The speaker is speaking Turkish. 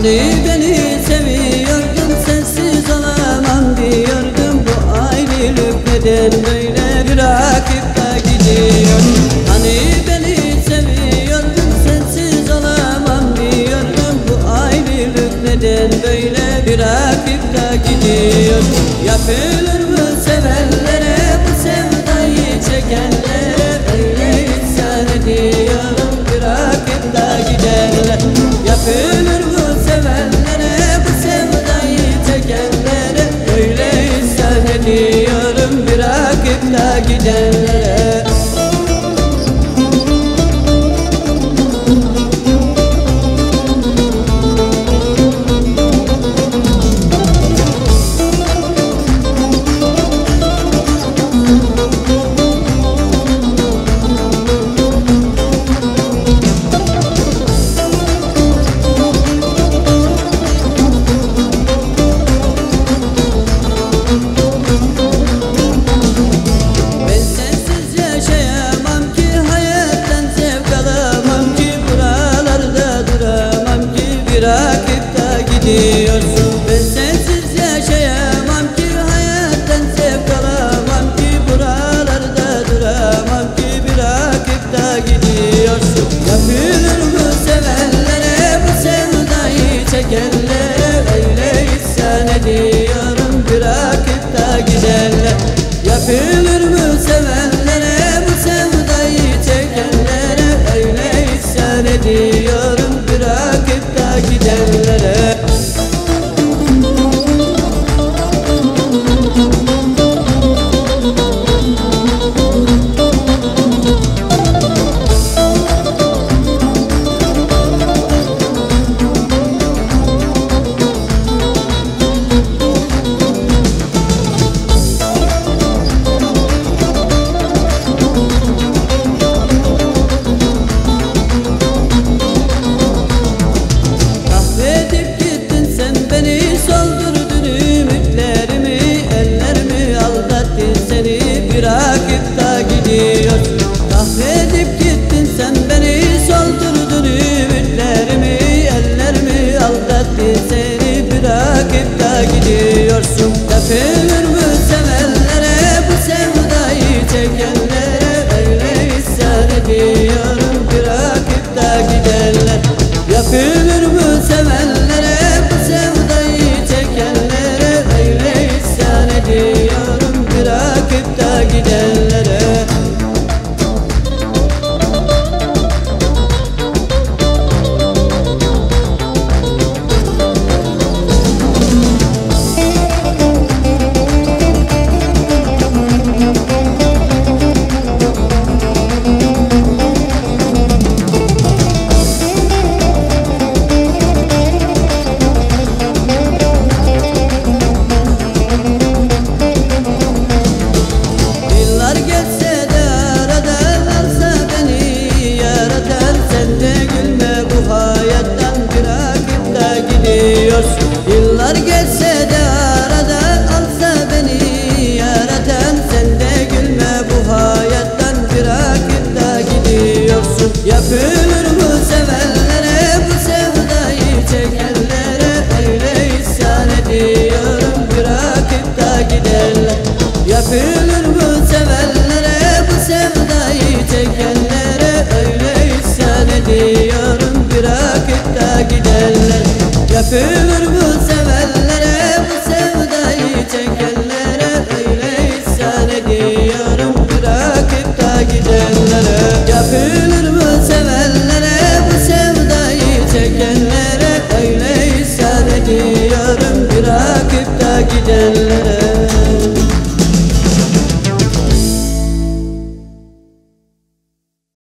Hani beni seviyordun, sensiz olamam diyordum. Bu ayrılık neden böyle bırakıp da gidiyor? Hani beni seviyordun, sensiz olamam diyordum. Bu ayrılık neden böyle bırakıp da gidiyor? Yapılır mı sevenlere, bu sevdayı çekenlere? Öyle insan ediyorum, bırakıp da giderler. Yapılır mı sevenlere, bu sevdayı çekenlere? Öyle insan ediyorum, bırakıp da giderler. Bırakıp da gidiyorsun. Ben sensiz yaşayamam ki, hayattan zevk alamam ki, buralarda duramam ki, bırakıp da gidiyorsun. Yapılır mı sevenlere, bu sevdayı çekenlere? Öyle isyan ediyorum, bırakıp da giderler. Yapılır mı sevenlere, bu sevdayı çekenlere? Öyle isyan ediyorum, bırakıp da gidenlere. Bırakıp da gidiyorsun. Kahredip gittin sen beni, soldurdun ümitlerimi, ellerimi aldattı seni, bırakıp da gidiyorsun. Yapılır mı sevenlere, bu sevdayı çekenlere? Öyle isyan ediyorum, bırakıp da giderler. Yapılır mı sevenlere, bu sevdayı çekenlere? Öyle isyan ediyorum, bırakıp da gidenlere. Yıllar geçse de arada, alsa beni yaratan, sen de gülme bu hayattan, bırakıp da gidiyorsun. Yapılır mı sevenlere, bu sevdayı çekenlere? Öyle isyan ediyorum, bırakıp da giderler. Yapılır mı sevenlere, bu sevdayı çekenlere? Öyle isyan ediyorum, bırakıp da giderler. Yapılır mı